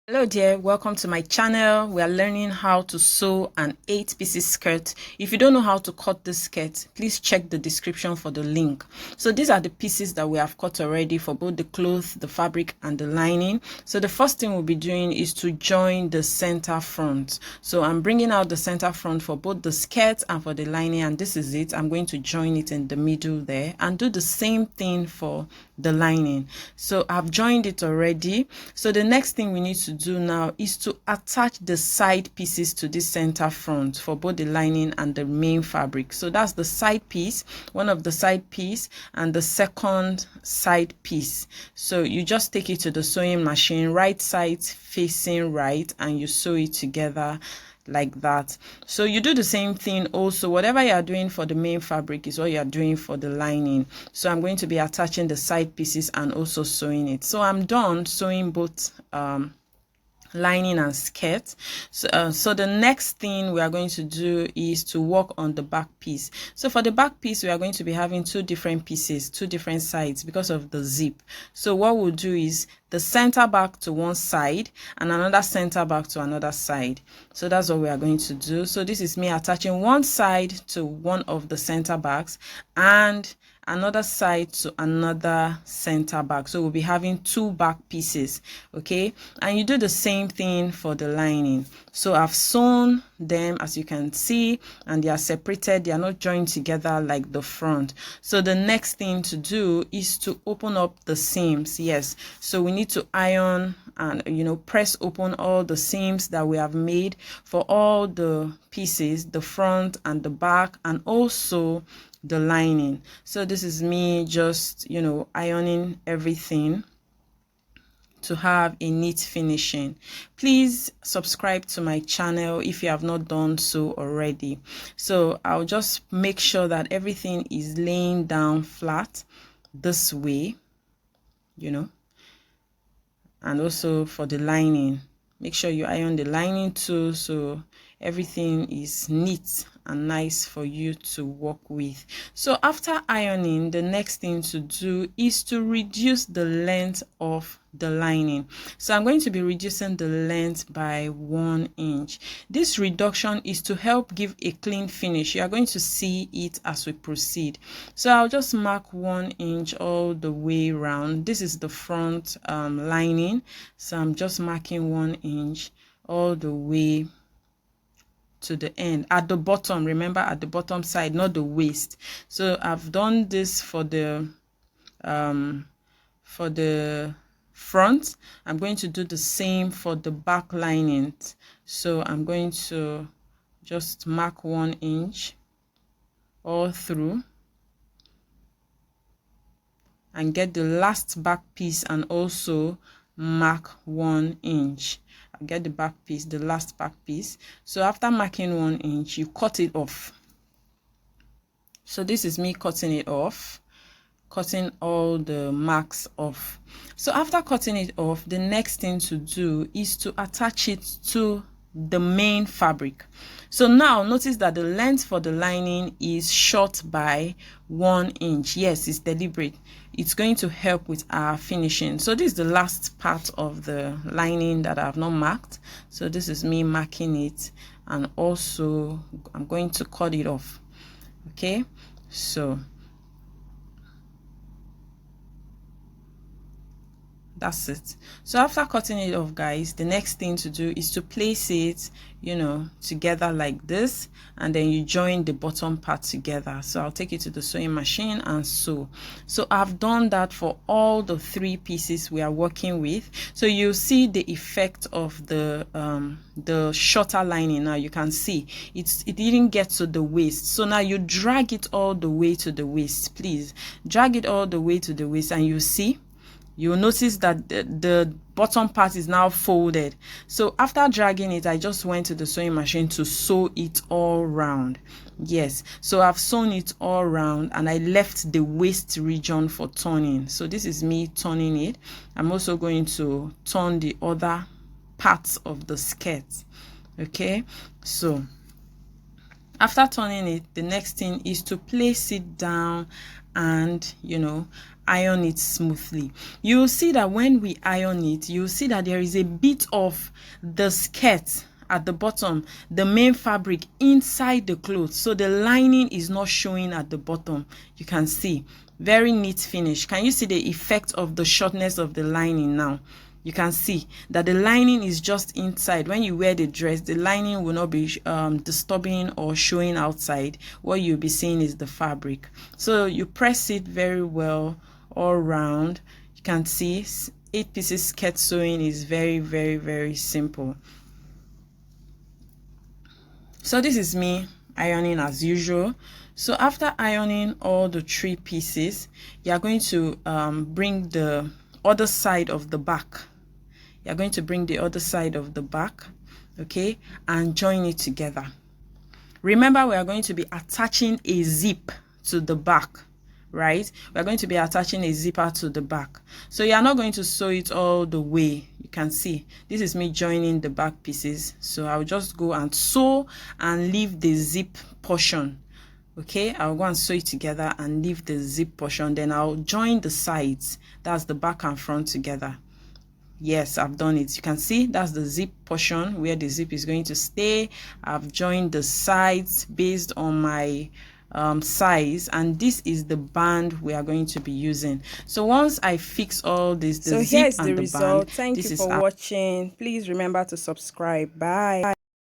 Hello dear, welcome to my channel. We are learning how to sew an 8-piece skirt. If you don't know how to cut this skirt, please check the description for the link. So these are the pieces that we have cut already for both the cloth, the fabric and the lining. So the first thing we'll be doing is to join the center front. So I'm bringing out the center front for both the skirt and for the lining, and this is it. I'm going to join it in the middle there and do the same thing for the lining. So I've joined it already. So the next thing we need to do now is to attach the side pieces to the center front for both the lining and the main fabric. So that's the side piece, one of the side piece, and the second side piece. So you just take it to the sewing machine, right side facing right, and you sew it together like that. So you do the same thing also. Whatever you are doing for the main fabric is what you are doing for the lining. So I'm going to be attaching the side pieces and also sewing it. So I'm done sewing both lining and skirt. So the next thing we are going to do is to work on the back piece. So for the back piece, we are going to be having two different pieces, two different sides because of the zip. So what we'll do is the center back to one side and another center back to another side. So that's what we are going to do. So this is me attaching one side to one of the center backs and another side to another center back. So we'll be having two back pieces, okay? And you do the same thing for the lining. So I've sewn them, as you can see, and they are separated. They are not joined together like the front. So the next thing to do is to open up the seams. Yes, so we need to iron and press open all the seams that we have made for all the pieces, the front and the back, and also the lining. So this is me just ironing everything to have a neat finishing. Please subscribe to my channel if you have not done so already. So I'll just make sure that everything is laying down flat this way, and also for the lining, make sure you iron the lining too, so everything is neat and nice for you to work with. So after ironing, the next thing to do is to reduce the length of the lining. So I'm going to be reducing the length by 1 inch. This reduction is to help give a clean finish. You are going to see it as we proceed. So I'll just mark 1 inch all the way around. This is the front lining, so I'm just marking 1 inch all the way to the end at the bottom. Remember, at the bottom side, not the waist. So I've done this for the front. I'm going to do the same for the back lining. So I'm going to just mark 1 inch all through and get the last back piece and also mark 1 inch. I'll get the back piece, the last back piece. So after marking 1 inch, you cut it off. So this is me cutting it off, cutting all the marks off. So after cutting it off, the next thing to do is to attach it to the main fabric. So now notice that the length for the lining is short by 1 inch. Yes, it's deliberate. It's going to help with our finishing. So this is the last part of the lining that I have not marked. So this is me marking it, and also I'm going to cut it off. Okay, so that's it. So after cutting it off, guys, the next thing to do is to place it together like this, and then you join the bottom part together. So I'll take it to the sewing machine and sew. So I've done that for all the 3 pieces we are working with. So you see the effect of the shorter lining. Now you can see it didn't get to the waist. So now you drag it all the way to the waist. Please drag it all the way to the waist, and you see, you'll notice that the bottom part is now folded. So after dragging it, I just went to the sewing machine to sew it all round. Yes, so I've sewn it all round, and I left the waist region for turning. So this is me turning it. I'm also going to turn the other parts of the skirt. Okay, so after turning it, the next thing is to place it down and iron it smoothly. You'll see that when we iron it, you'll see that there is a bit of the skirt at the bottom, the main fabric inside the clothes, so the lining is not showing at the bottom. You can see very neat finish. Can you see the effect of the shortness of the lining now? You can see that the lining is just inside. When you wear the dress, the lining will not be disturbing or showing outside. What you'll be seeing is the fabric. So you press it very well all around. You can see 8 pieces skirt sewing is very, very, very simple. So this is me ironing as usual. So after ironing all the 3 pieces, you are going to bring the other side of the back. You're going to bring the other side of the back, okay, and join it together. Remember, we are going to be attaching a zip to the back, right? We're going to be attaching a zipper to the back. So you are not going to sew it all the way. You can see this is me joining the back pieces. So I'll just go and sew and leave the zip portion. Okay, I'll go and sew it together and leave the zip portion. Then I'll join the sides, that's the back and front together. Yes, I've done it. You can see that's the zip portion where the zip is going to stay. I've joined the sides based on my size, and this is the band we are going to be using. So once I fix all this, the zip and the result. Thank you for watching. Please remember to subscribe. Bye.